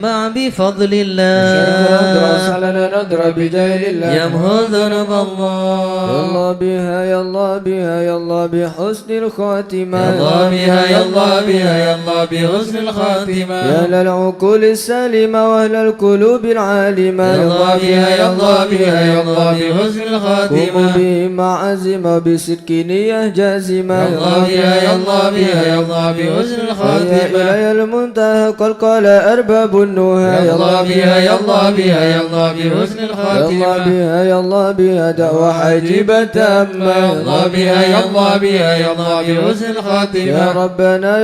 مع بفضل الله ندرى بجاه الله يمحو ذنوب يا الله الله بها يا الله بها يا الله بحسن الخاتمة يا الله بها يا الله بها يا الله بحسن الخاتمة يا للعقول السالمة وأهل القلوب العالمة يا الله بها يا الله بها يا الله بحسن قوموا الخاتمة بهم عزمة بصدق نية جازمة يا الله بها يا الله بها يا الله بحسن يا الخاتمة إلي المنتهى قد قال أرباب النهى يا الله بها يا الله بها يا الله بحسن يا الله الخاتمة بها يا الله بها دعوة حاجبة تامة يا الله بها يا الله بها يا الله بحسن الخاتمة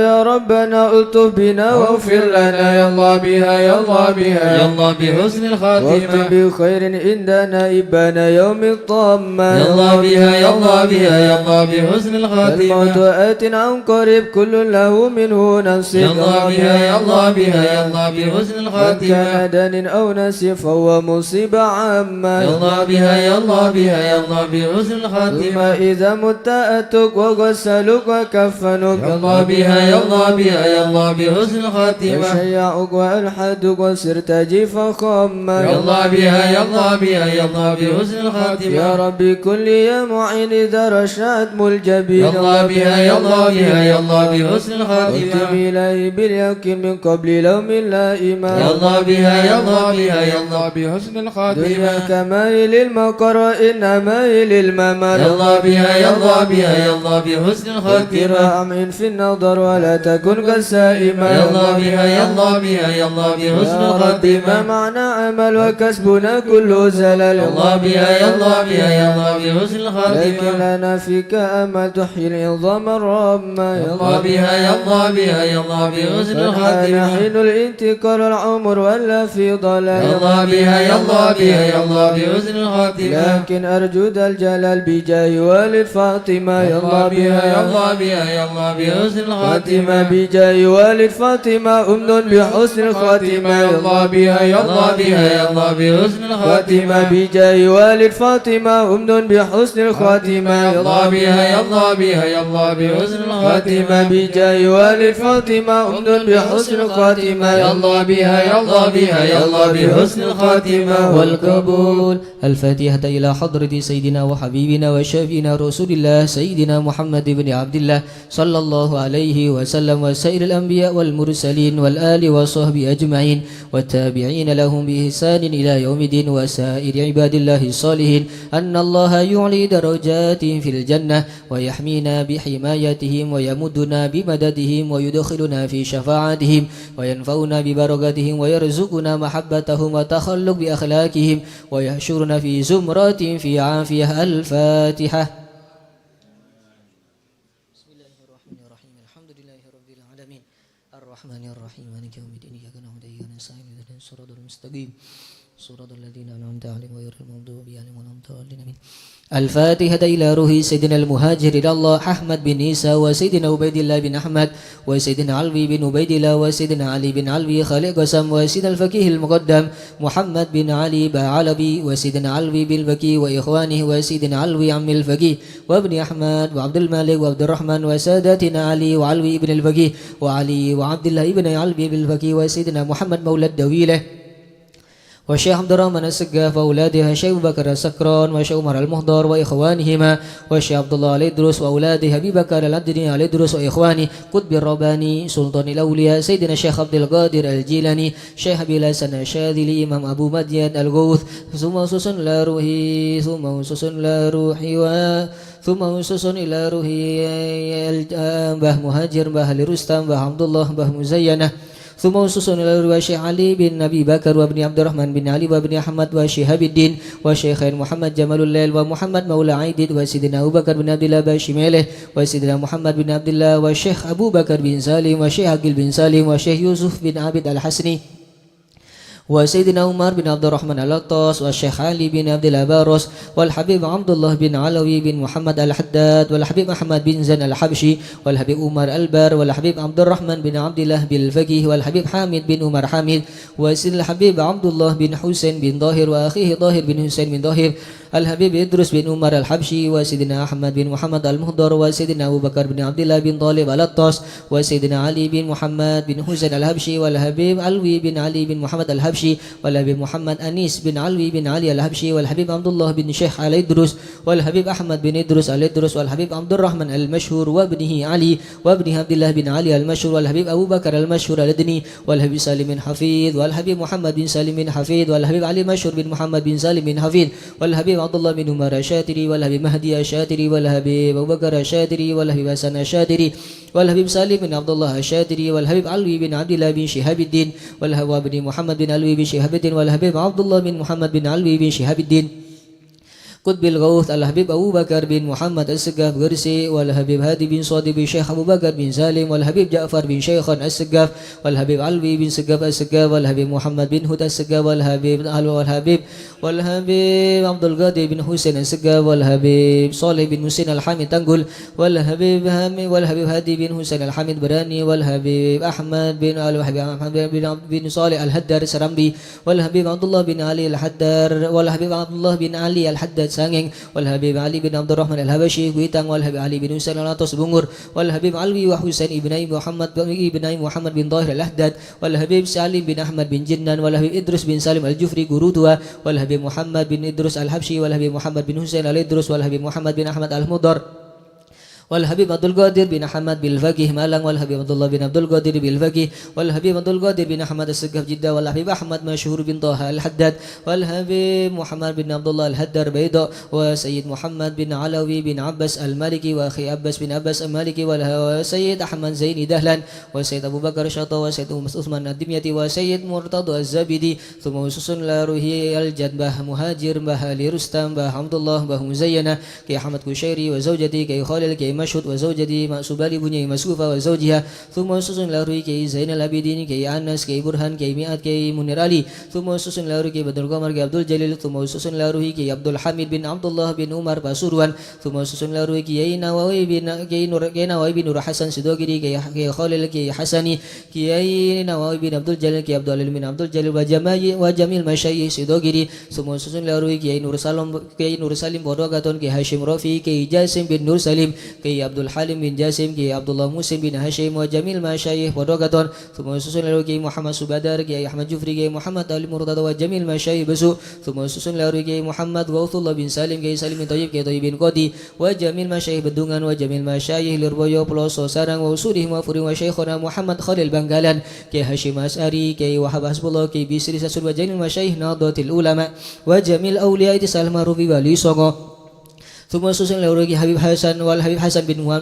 يا ربنا ألطف بنا واغفر لنا يا الله بها يا الله بها يا الله بحسن واكتب الخاتمة بخير عندنا إبانا يوم الطامة يا الله بها يا الله بها يا الله بحسن الموت الخاتمة آت عن قريب كل له منه نصيب يا الله بها يا الله بها يا الله بحسن من الخاتمة كان دان أو نسي فهو مصيبة عامة يا الله بها يا الله بها يا الله بحسن ثم الخاتمة إذا مت أتوك وغسلوك وكفنوك يا الله بها يا الله بها يا الله بحسن الخاتمة وشيعوك وألحدوك وصرت جيفا خما يا الله بها يا الله بها يا الله بحسن يا الخاتمة ربي كل يا معين إذا رشاد ملجبين يا الله بها يا الله بها يا الله بحسن واكتب الخاتمة إليه باليقين من قبل لوم لا يا إيمان الله بها يا الله بها يا الله بحسن دنيا الخاتمة كمايل المقر إنما الممر يا الله بها يا الله بها يا الله بحسن الخاتمة كرام في النظر ولا تكن كالسائمة يا الله بها يا الله بها يا الله بحسن يا ربي ما الخاتمة معنى عمل وكسبنا كل زلل يا الله بها يا الله بها يا الله بحسن لكن الخاتمة لنا فيك أمل تحيي العظام الرامة يا الله بها يا الله بها يا الله بحسن الحان الخاتمة حين الانتقال العمر ولا في ضلال يا الله بها يا الله بها يا الله بحسن الخاتمة لكن أرجو ذا الجلال بجاه والد فاطمة يا الله بها يا الله بها يا الله بحسن فاطمة الخاتمة بجاه والد فاطمة أمن بحسن الخاتمة يا الله بها يا الله بها يا الله بحسن فاطمة الخاتمة بجاه والد فاطمة أمن بحسن الخاتمة يا الله بها يا الله بها يا الله بحسن فاطمة الخاتمة بجاه والد فاطمة أمن بحسن الخاتمة يا الله بها يا الله بها يا الله بحسن الخاتمة والقبول. الفاتحة إلى حضرة سيدنا وحبيبنا وشفينا رسول الله سيدنا محمد بن عبد الله صلى الله عليه وسلم وسائر الأنبياء والمرسلين والآل وصحبه أجمعين والتابعين لهم بإحسان إلى يوم الدين وسائر عباد الله الصالحين أن الله يعلي درجاتهم في الجنة ويحمينا بحمايتهم ويمدنا بمددهم ويدخلنا في شفاعتهم وينفعنا ببركتهم ويرزقنا محبتهم وتخلق بأخلاقهم ويحشرنا في زمرات في عافية. الفاتحة. بسم الله الرحمن الرحيم. الحمد لله رب العالمين الرحمن الرحيم مالك يوم الدين إياك نعبد وإياك نستعين اهدنا الصراط المستقيم صراط الذين أنعمت عليهم غير المغضوب عليهم ولا الضالين آمين. الفاتحة إلى روح سيدنا المهاجر إلى الله أحمد بن عيسى وسيدنا عبيد الله بن أحمد وسيدنا علوي بن عبيد الله وسيدنا علي بن علوي خالق قسم وسيدنا الفقيه المقدم محمد بن علي بعلبي وسيدنا علوي بالفقيه وإخوانه وسيدنا علوي عم الفقيه وابن أحمد وعبد الملك وعبد الرحمن وسادتنا علي وعلوي بن الفقيه وعلي وعبد الله بن علوي بالفقيه وسيدنا محمد مولى الدويلة وشيخ عبد الرحمن السقاف وأولاده شيخ بكر السكران وشيخ عمر المهدر وإخوانهما وشيخ عبد الله الإدرس وأولاده أبي بكر العبدني الإدرس وإخوانه قطب الرباني سلطان الأولياء سيدنا الشيخ عبد القادر الجيلاني شيخ أبي الحسن الشاذلي إمام أبو مدين الغوث ثم أسس إلى روحي ثم أسس إلى روحي ثم أسس إلى روحي به مهاجر به لرستم به عبد الله به مزينة ثم أسس إلى روحي شيخ علي بن أبي بكر وابن عبد الرحمن بن علي وابن أحمد وشهاب الدين وشيخين محمد جمال الليل ومحمد مولى عيدد وسيدنا أبو بكر بن عبد الله باشماله وسيدنا محمد بن عبد الله والشيخ أبو بكر بن سالم وشيخ عقيل بن سالم وشيخ يوسف بن عابد الحسني وسيدنا عمر بن عبد الرحمن الأطاس والشيخ علي بن عبد الأبارس والحبيب عبد الله بن علوي بن محمد الحداد والحبيب أحمد بن زين الحبشي والحبيب عمر البر والحبيب عبد الرحمن بن عبد الله بالفقيه والحبيب حامد بن عمر حامد وسيد الحبيب عبد الله بن حسين بن ظاهر وأخيه ظاهر بن حسين بن ظاهر الحبيب إدرس بن عمر الحبشي وسيدنا أحمد بن محمد المهدر وسيدنا أبو بكر بن عبد الله بن طالب الأطاس وسيدنا علي بن محمد بن حسين الحبشي والحبيب علوي بن علي بن محمد الحبشي والحبيب محمد أنيس بن علوي بن علي الحبشي والحبيب عبد الله بن شيخ علي إدرس والحبيب أحمد بن إدرس الإدرس والحبيب عبد الرحمن المشهور وابنه علي وابنه عبد الله بن علي المشهور والحبيب أبو بكر المشهور الأدني والحبيب سالم بن حفيظ والحبيب محمد بن سالم بن حفيظ والحبيب علي مشهور بن محمد بن سالم بن حفيظ والحبيب عبد الله بن عمر الشاتري والحبيب مهدي الشاتري والحبيب أبو بكر الشاتري والحبيب حسن الشاتري والحبيب سالم بن عبد الله الشاتري والحبيب علوي بن عبد الله بن شهاب الدين والهوى بن محمد بن علوي بن شهاب الدين والحبيب عبد الله بن محمد بن علوي بن شهاب الدين قطب الغوث الحبيب أبو بكر بن محمد السقاف غرسي والحبيب هادي بن صادق بن شيخ أبو بكر بن سالم والحبيب جعفر بن شيخ السقاف والحبيب علوي بن سقاف السقاف والحبيب محمد بن هدى السقاف والحبيب والحبيب عبد القادر بن حسين السقاف والحبيب صالح بن حسين الحامد تنقل والحبيب هادي بن حسين الحامد براني والحبيب أحمد بن صالح الهدار سرمبي والحبيب عبد الله بن علي الحدار والحبيب عبد الله بن علي الحداد Sangeng والحبيب علي بن عبد الرحمن الهبشي Kuitang والحبيب علي بن حسين الأطاس Bungur والحبيب علوي وحسين ابني محمد بن طاهر الأحداد والحبيب سالم بن أحمد بن جنان والحبيب إدرس بن سالم الجفري قرودوا والحبيب محمد بن إدرس الحبشي والحبيب محمد بن حسين الإدرس والحبيب محمد بن أحمد المضر والحبيب عبد القادر بن أحمد بالفقيه مالان والحبيب عبد الله بن عبد القادر بالفقيه والحبيب عبد القادر بن أحمد السقاف جدة والحبيب أحمد مشهور بن طه الحداد والحبيب محمد بن عبد الله الهدر بيضاء وسيد محمد بن علوي بن عباس المالكي وأخي عباس بن عباس المالكي وسيد أحمد زيني دهلان وسيد أبو بكر شطا وسيد عثمان الدميتي وسيد مرتضى الزبيدي ثم وسوس لاروهي الجنبه مهاجر به لرستم به عبد الله به مزينة كي أحمد كشيري وزوجتي كي خالد كي مشهود وزوجتي مأسوبالي بني مسوفة وزوجها ثم وسوس لاروي كي زين العابدين كي أنس كي برهان كي مئات كي منير علي ثم وسوس لاروي كي بدر قمر كي عبد الجليل ثم وسوس لاروي كي عبد الحميد بن عبد الله بن عمر باسوروان ثم وسوس لاروي كي نواوي بن نور حسن سدوغري كي خالد كي حسني كي نواوي بن عبد الجليل كي عبد الله بن عبد الجليل وجميل مشايخ سدوغري ثم وسوس لاروي كي نور سالم بودوغاتون كي هاشم رفي كي جاسم بن نور سالم كي عبد الحليم بن جاسم كي عبد الله مسلم بن هاشم وجميل مشايخ ودوغاتون ثم وسوس لاروي كي محمد سبادر كي أحمد جفري كي محمد علي مرتضى وجميل مشايخ بسو ثم وسوس لاروي كي محمد غوث الله بن سالم كي سالم بن طيب كي طيب بن قدي وجميل مشايخ بدونgan وجميل مشايخ لربويو بلوسو سارang وصولهم وفورهم وشيخنا محمد خليل بنغالان كي هاشم أسعري كي وهب حسب الله كي بيسري سسول وجميل مشايخ نهضة العلماء وجميل أولياء اتصال معروفي ولي صغو ثم وسوسن لاروي حبيب حسن والحبيب حسن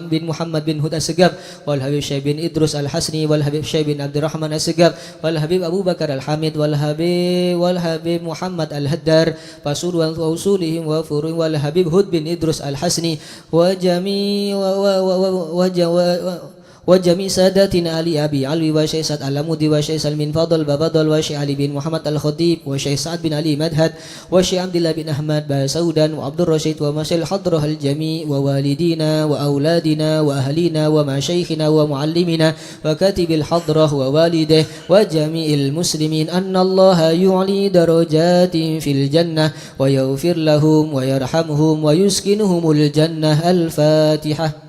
بن محمد بن هدى السقاف والحبيب شيخ بن إدرس الحسني والحبيب شيخ بن عبد الرحمن السقاف والحبيب أبو بكر الحامد والحبيب محمد الهدار فسور ووصولهم وفروعهم والحبيب هود بن إدرس الحسني وجميع ساداتنا علي أبي علوي وشيخ سعد العمودي وشيخ سلمين فاضل بابضل وشيخ علي بن محمد الخطيب وشيخ سعد بن علي مدهد وشيخ عبد الله بن أحمد باسودا وعبد الرشيد ومشايخ الحضرة الجميع ووالدينا وأولادنا وأهلينا ومشايخنا ومعلمنا وكاتب الحضرة ووالده وجميع المسلمين أن الله يعلي درجات في الجنة ويغفر لهم ويرحمهم ويسكنهم الجنة. الفاتحة.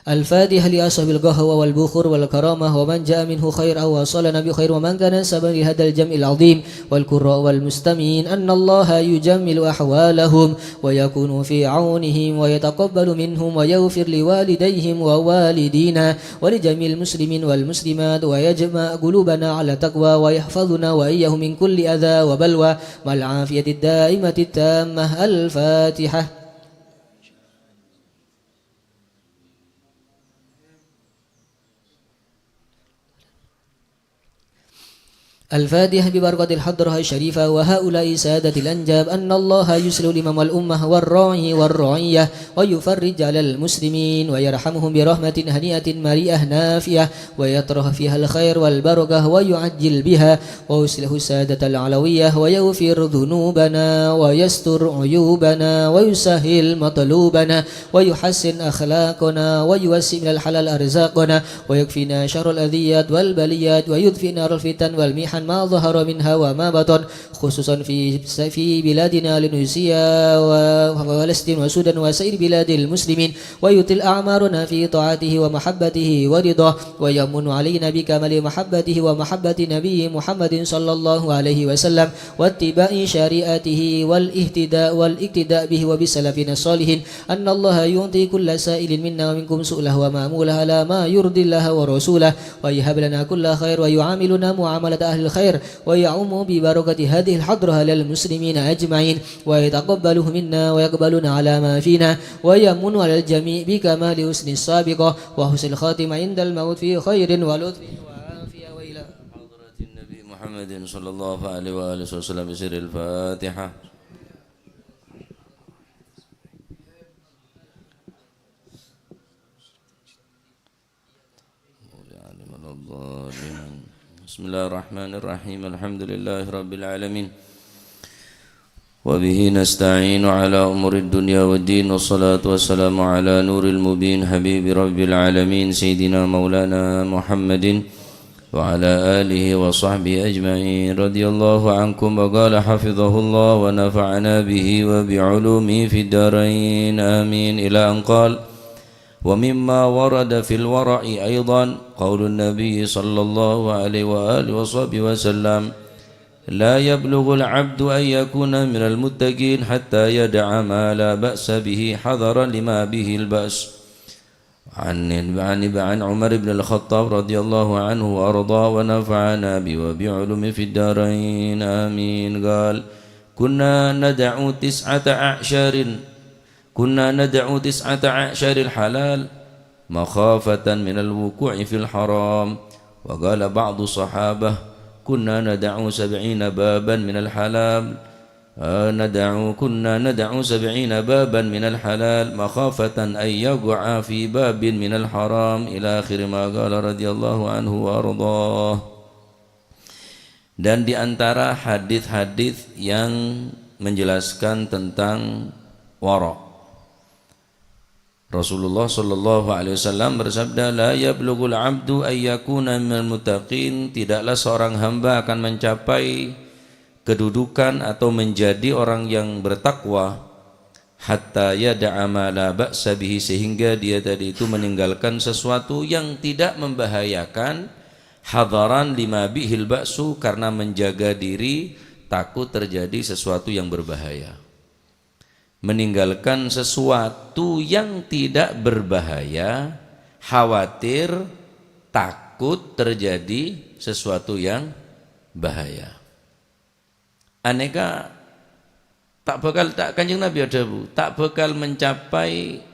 الفاتحة لأصحاب القهوة والبخور والكرامة ومن جاء منه خير أو وصلنا بخير ومن كان سببا لهذا الجمع العظيم والقراء والمستمعين أن الله يجمل أحوالهم ويكون في عونهم ويتقبل منهم ويغفر لوالديهم ووالدينا ولجميع المسلمين والمسلمات ويجمع قلوبنا على تقوى ويحفظنا وإياهم من كل أذى وبلوى مع العافية الدائمة التامة. الفاتحة. الفاتحة ببركة الحضرة الشريفة وهؤلاء سادة الأنجاب أن الله يسلو الإمام والأمة والراعي والرعية ويفرج على المسلمين ويرحمهم برحمة هنيئة مريئة نافية ويطرح فيها الخير والبركة ويعجل بها ويصلح السادة العلوية ويغفر ذنوبنا ويستر عيوبنا ويسهل مطلوبنا ويحسن أخلاقنا ويوسع من الحلال أرزاقنا ويكفينا شر الأذيات والبليات ويدفئ نار الفتن والمحن ما ظهر منها وما بطن خصوصا في بلادنا لنوسيا وفلسطين وسودان وسائر بلاد المسلمين ويطل أعمارنا في طاعته ومحبته ورضاه ويمن علينا بكمال محبته ومحبة نبي محمد صلى الله عليه وسلم واتباع شريعته والاقتداء به وبسلفنا الصالحين أن الله يعطي كل سائل منا ومنكم سؤله ومأموله على ما يرضي الله ورسوله ويهب لنا كل خير ويعاملنا معاملة أهل الخير ويعم ببركة هذه الحضرة للمسلمين أجمعين ويتقبله منا ويقبلنا على ما فينا ويمن على الجميع بكمال حسن السابقة وحسن الخاتمة عند الموت في خير ولطف وعافية وإلى حضرة النبي محمد صلى الله عليه وآله وسلم بسر الفاتحة. بسم الله الرحمن الرحيم الحمد لله رب العالمين وبه نستعين على أمور الدنيا والدين والصلاة والسلام على نور المبين حبيب رب العالمين سيدنا مولانا محمد وعلى آله وصحبه أجمعين رضي الله عنكم وقال حفظه الله ونفعنا به وبعلومه في الدارين آمين إلى أن قال ومما ورد في الورع أيضا قول النبي صلى الله عليه وآله وصحبه وسلم لا يبلغ العبد أن يكون من المتقين حتى يدع ما لا بأس به حذرا لما به البأس. عن عمر بن الخطاب رضي الله عنه وأرضاه ونفعنا به وبعلومه في الدارين آمين قال كنا ندع 19 الحلال مخافة من الوقوع في الحرام. وقال بعض الصحابة كنا ندع 70 بابا من الحلال كنا ندع 70 بابا من الحلال مخافة أن يقع في باب من الحرام إلى آخر ما قال رضي الله عنه وأرضاه. Dan di antara hadis-hadis yang menjelaskan tentang wara', Rasulullah sallallahu alaihi wasallam bersabda la yablughul 'abdu ay yakuna minal muttaqin, tidaklah seorang hamba akan mencapai kedudukan atau menjadi orang yang bertakwa hatta yada'a ma la ba'sa bihi, sehingga dia tadi itu meninggalkan sesuatu yang tidak membahayakan, hadaran lima bihil ba'su, karena menjaga diri takut terjadi sesuatu yang berbahaya. Meninggalkan sesuatu yang tidak berbahaya, khawatir takut terjadi sesuatu yang bahaya. Aneka Kanjeng Nabi ada tak bakal mencapai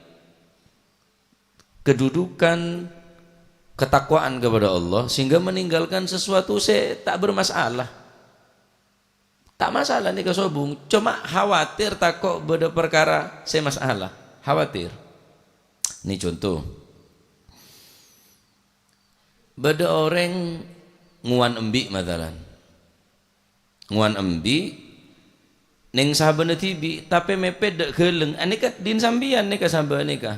kedudukan ketakwaan kepada Allah sehingga meninggalkan sesuatu tak bermasalah. Tak masalah nih kesobung, cuma khawatir takut beda perkara masalah, khawatir. Ini contoh. Beda orang nguan embi madalan. Nguan embi ning sahabat tibi tapi mepet dek geleng aneka din sambian nika sahabat nika.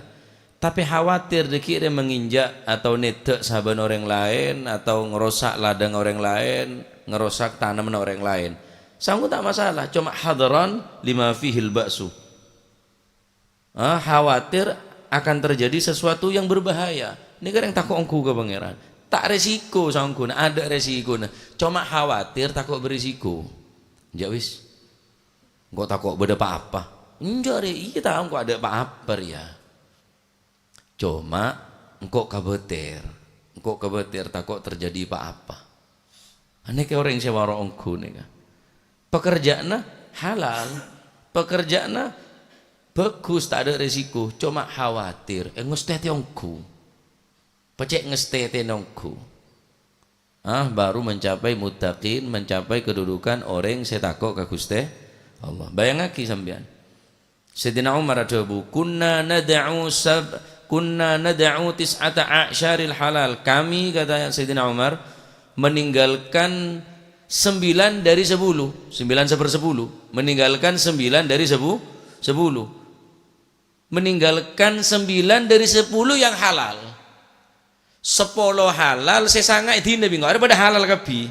Tapi khawatir dikira menginjak atau netek sahabat orang lain atau ngerosak ladang orang lain, ngerosak tanaman orang lain. Sanggup tak masalah, cuma hadaran lima fihil ba'su. Khawatir akan terjadi sesuatu yang berbahaya. Ini kan yang takut engkau ke pangeran. Tak resiko sanggup, ada resiko. Cuma khawatir takut berisiko. Ya wis. Engkau takut beda apa? Enggak re, iya tahu engkau ada apa ya. Cuma engkau kabeter takut terjadi apa-apa. Ini kayak orang yang sewara engkau nih kan. Pekerjaannya halal, pekerjaannya bagus, tak ada resiko, cuma khawatir ngestete ongku pecek ngestete nongku baru mencapai muttaqin, mencapai kedudukan orang saya takut ka Gusti Allah. Bayangake sampean. Sayyidina Umar adabu kunna nad'u tis'ata a'syaril halal. Kami kata Sayyidina Umar meninggalkan 9 dari 10, 9/10, meninggalkan 9 dari 10, meninggalkan 9 dari 10 yang halal. 10 halal sesanga dina bingung ada pada halal kabeh.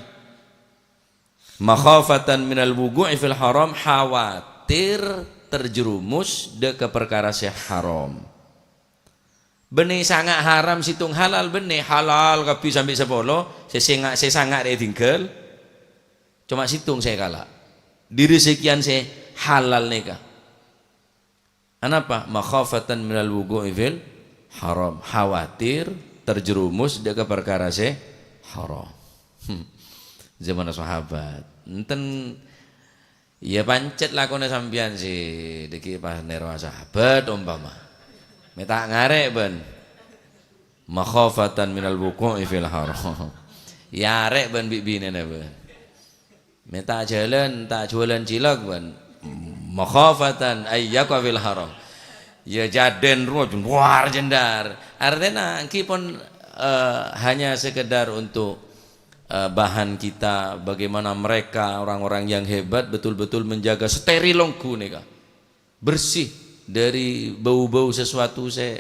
Makhafatan minal wugu'i fil haram, khawatir terjerumus de ke perkara sih haram. Benih sangat haram situng halal benih halal kabeh sampai 10 sesanga dia tinggal. Cuma situng saya kalah. Diri sekian saya halal neka. Kenapa? Makhafatan minal wugu'i fil haram, khawatir terjerumus dia ke perkara saya haram. Zaman sahabat. Enten ya pancet lakone sampean sih deki pas nero sahabat umpama. Meta ngarek ben. Makhafatan minal wugu'i fil haram. Ya arek ben bibine ben. Meta jalan tak jualan cilok ben makhafatan ayyaqa fil haram. Ya jaden luar jendar. Artinya kipun hanya sekedar untuk bahan kita bagaimana mereka orang-orang yang hebat betul-betul menjaga steril longku nika. Bersih dari bau-bau sesuatu saya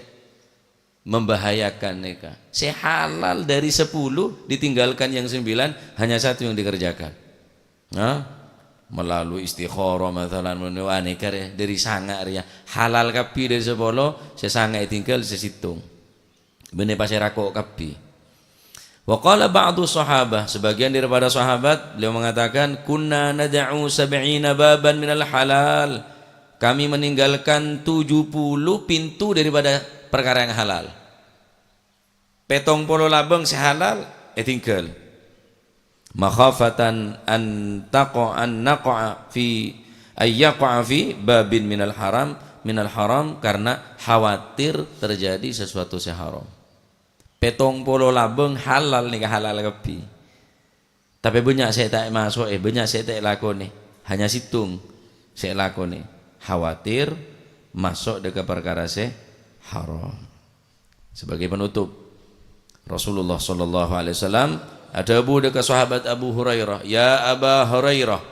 membahayakan nika. Saya halal dari 10 ditinggalkan yang 9 hanya 1 yang dikerjakan. Melalui istikharah mathalan menuaneka dari sanga ya halal kapi dari 10 sesanga tinggal sesitung bener pasir rakok kapi. Wa qala ba'du sahabah, sebagian daripada sahabat beliau mengatakan kunna nad'u 70 baban minal halal, kami meninggalkan 70 pintu daripada perkara yang halal. 70 labeng sehalal tinggal. Makhafatan an naqa fi ayyaqa fi babin minal haram karena khawatir terjadi sesuatu yang haram. 70 labeng halal nih halal kepi. Tapi banyak saya tak masuk banyak saya tak lakoni. Hanya situng saya lakoni. Khawatir masuk dekat perkara saya haram. Sebagai penutup Rasulullah sallallahu alaihi wasallam ada Abu dekat sahabat Abu Hurairah, ya Aba Hurairah,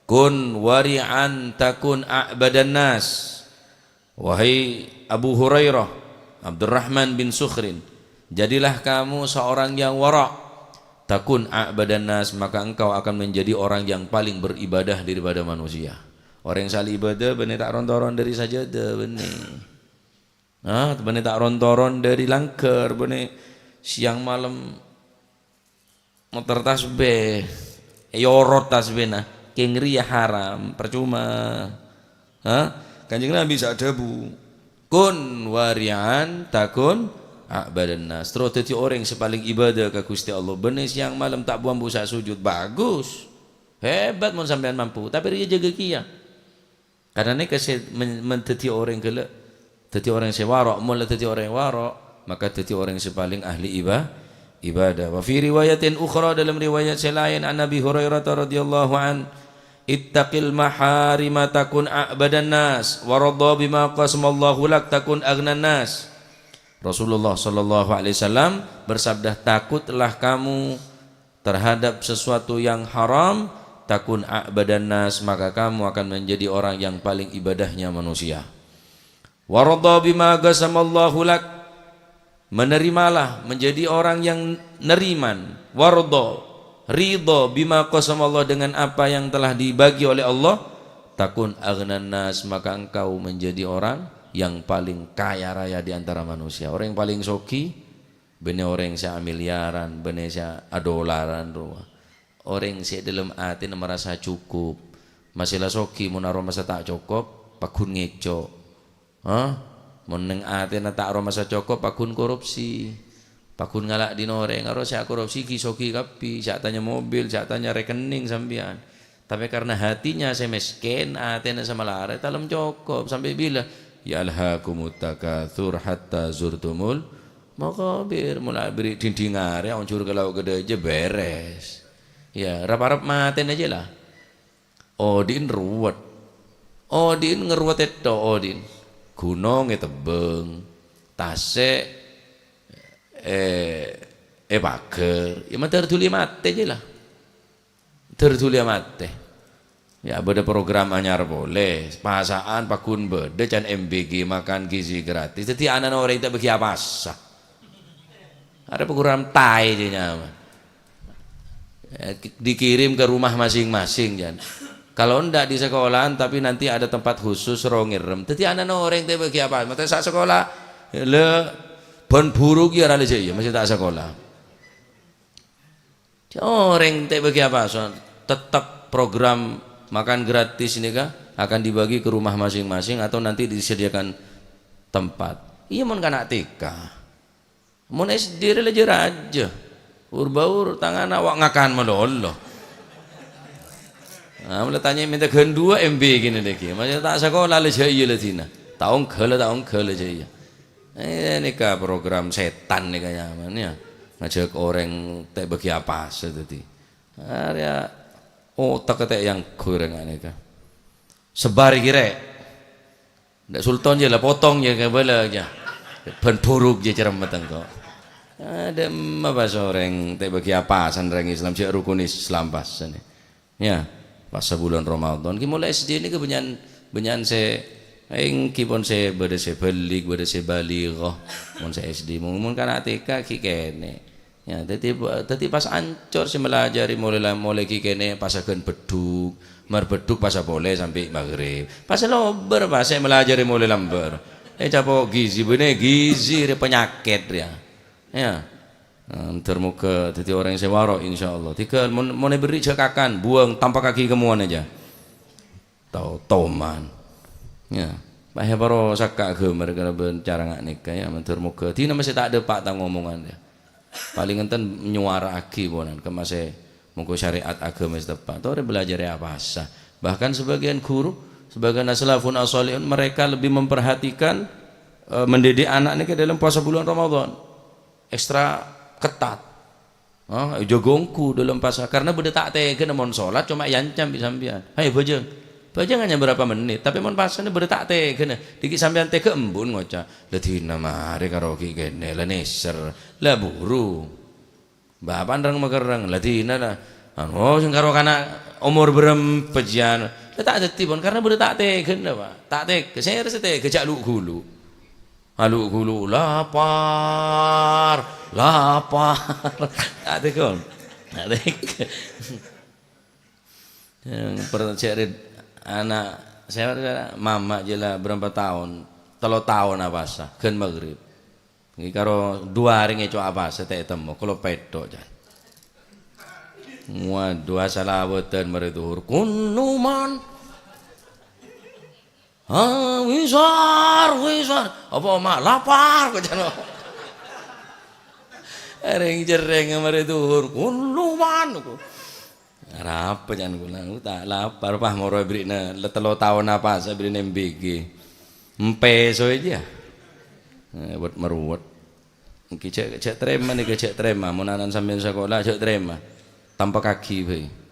kun wari'an takun a'badan nas. Wahai Abu Hurairah, Abdurrahman bin Sukhrin, jadilah kamu seorang yang wara', takun a'badan nas, maka engkau akan menjadi orang yang paling beribadah daripada manusia. Orang yang salih ibadah benih tak rontoron dari sajadah benih. Benih tak rontoron dari langker benih siang malam motor tasbih yorot tasbih nah kengri ya haram percuma. Kanjeng Nabi sadabu kun warian takun a'badan nas, terus dadi orang sepaling ibadah ke Gusti Allah bener siang malam tak buang busa sujud bagus hebat mun sampean mampu tapi dia jaga kia karena ini menjadi orang gelek dadi orang sewarok mulai dadi orang warok maka dadi orang sepaling ahli ibadah. Wa fi riwayatin ukhra, dalam riwayat selain an Nabi Hurairah radhiyallahu an, ittaqil maharima takun a'badan nas wa radha bima qasamallahu lak takun aghnan nas. Rasulullah sallallahu alaihi wasallam bersabda, takutlah kamu terhadap sesuatu yang haram, takun a'badan nas, maka kamu akan menjadi orang yang paling ibadahnya manusia. Wa radha bima qasamallahu lak, menerimalah menjadi orang yang neriman. Wardo ridho bima qasamallah, dengan apa yang telah dibagi oleh Allah. Takun aghnan nas, maka engkau menjadi orang yang paling kaya raya di antara manusia. Orang yang paling soki bener orang yang miliaran, bener saya adolaran ruah. Orang yang dalam hati merasa cukup, masihlah soki munaro masa tak cukup pakun ngeco. Meneng ate na tak masa cukup pakun korupsi, pakun ngalak dinoreng aro saya korupsi kisoki kapi, saya tanya mobil, saya tanya rekening sambian. Tapi karena hatinya saya miskin, ate na sama lare talam cukup sampai bila ya alhaakumut takatsur hatta zurtumul Maka bir mulai beri dindingar ya uncur ke laut gede aja beres. Ya, rap-rap maten aja lah. Odin ruwet. Odin ngeruwet itu Odin. Gunung tebeng. Tasik pager. Ya mah terduli mate aja lah. Terduli mate. Ya beda program anyar boleh. Pasaan pakun beda can MBG makan gizi gratis. Jadi anak orang tak bagi apa sah. Ada program tai je nyaman. Ya, dikirim ke rumah masing-masing jan. Kalau ndak di sekolahan tapi nanti ada tempat khusus rongirem. Jadi anak orang tak bagi apa. Mata saat sekolah le bon buruk ya rale je masih tak sekolah. Orang tak bagi apa so, tetap program makan gratis ini kah akan dibagi ke rumah masing-masing atau nanti disediakan tempat. Iya mon kanak TK. Mon SD lejer aja. Urbaur tangan awak ngakan melolo. Nah, mulai tanya minta gendua MB gini deh ki. Macam tak sekolah leje iya letina. Tahun kele je iya. Ini kah program setan nih kayaknya ya. Ngajak orang tak bagi apa sedeti. Area otak ketek yang kurang aneh kah. Sebar kira. Ndak sultan je lah potong je ke bala aja. Ben buruk je cerem matang kok. Ada apa seorang tak bagi apa sandrang Islam cek rukun Islam pas ni. Ya, pas bulan Ramadan ki mulai SD ni ke benyan se ing ki pon se bade se balik bade se balighah mon se SD mun kana TK ki kene. Ya, tadi pas ancor si melajari mulai ki kene pasakeun beduk, mar beduk pas boleh sampai maghrib. Pas lober pas saya melajari mulai lamber. Capo gizi bene gizi penyakit ya. Ya. Termuka tadi orang yang saya warok insyaallah. Tika mau beri cekakan, buang tanpa kaki kemuan aja. Tahu toman. Ya. Bahaya baru sakak ke mereka bercara ngak nikah ya termuka. Tina masih tak ada pak tang ngomongan dia. Paling enten menyuara aki bonan ke masih mengko syariat agama setepat. Orang belajar ya bahasa. Bahkan sebagian guru, sebagian salafun as-salihun mereka lebih memperhatikan mendidik anaknya ke dalam puasa bulan Ramadan. Ekstra ketat. Jogongku dalam puasa karena beda tak tega mon salat cuma yancam bisa sampean. Ayo bajeng. Bajeng hanya berapa menit, tapi mon pasane beda tak tega. Dikit sampean tega embun ngoca. Letina mare karo ki kene la neser, la buru. Bapak ndang magerang letina lah. Sing karo kana umur berem pejian. Tak dadi pon karena beda tak tega Pak. Tak tega, saya rasa tega jak lu gulu. Aluk gulu lapar. Tak tekon. Tak tek. Yang pernah cari anak saya mama je lah berapa tahun, 3 tahun apa sah, kan maghrib. Karo 2 hari ngeco apa sah tak temu, kalau pedok jan. Waduh salah boten merituhur kunuman. Wisar. Apa mak lapar kok jano. Reng-jereng merituhur kuluman. Apa jan kula tak lapar pah moro brina 3 tahun apa saya brina MBG. Empe so aja. Buat meruwet. Ki cek terima nih cek terima mun anan sampean sekolah cek terima. Tanpa kaki bae.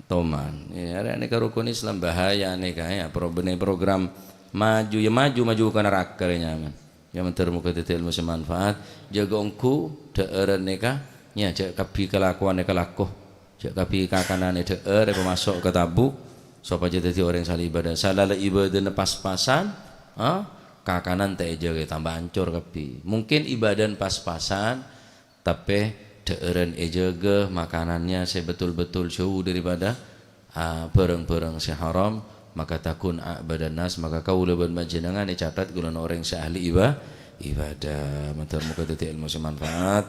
Toman, ya ini rukun Islam bahaya nih kayak program maju ke neraka nyaman. Yang termuka titik ilmu semanfaat, jaga ongku daerah nikah, ya cek kapi kelakuan kelakuh, cek kapi kakanan daerah pemasok ke tabuk, supaya jadi orang salah ibadah, salah ibadah pas-pasan, kakanan tak jaga tambah hancur kapi. Mungkin ibadah pas-pasan, tapi daerah ejaga makanannya saya betul-betul jauh daripada barang-barang seharam maka takun badan nas maka kau leban majenangan dicatat gulan orang seahli ibadah mentar muka titik ilmu semanfaat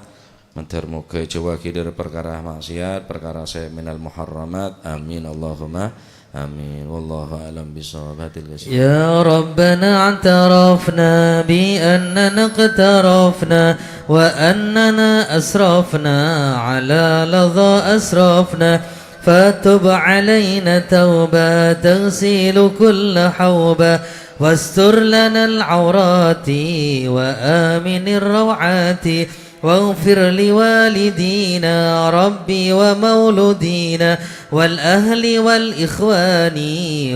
mentar muka coba kidar perkara maksiat perkara saya minal muharramat amin Allahumma آمين والله أعلم بصواب يا ربنا اعترفنا بأننا اقترفنا وأننا أسرفنا على لظى أسرفنا فتب علينا توبة تغسل كل حوبة واستر لنا العورات وآمن الروعات واغفر لوالدينا ربي ومولودينا والأهل والإخوان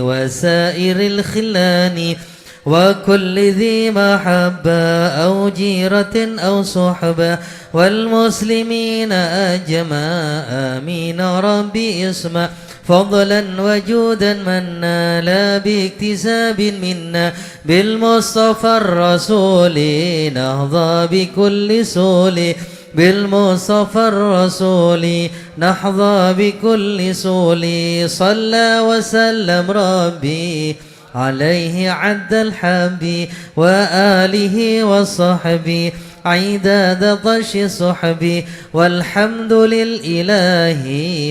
وسائر الخلان وكل ذي محبة أو جيرة أو صحبة والمسلمين أجمع آمين ربي اسمع فضلا وجودا منا لا باكتساب منا بالمصطفى الرسول نهضى بكل سول بالمصطفى الرسول نحظى بكل سول صلى وسلم ربي عليه عد الحب وآله وصحبه عداد طش صحبي والحمد للإله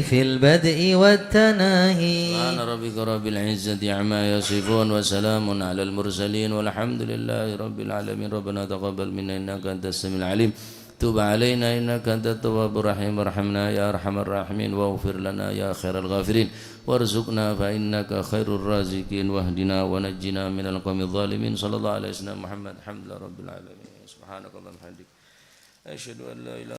في البدء والتناهي سبحان ربك رب العزة عما يصفون وسلام على المرسلين والحمد لله رب العالمين. ربنا تقبل منا إنك أنت السميع العليم تب علينا إنك أنت التواب الرحيم وارحمنا يا أرحم الراحمين واغفر لنا يا خير الغافرين وارزقنا فإنك خير الرازقين واهدنا ونجنا من القوم الظالمين. صلى الله عليه وسلم محمد. الحمد لله رب العالمين. سبحانك اللهم وبحمدك أشهد أن لا إله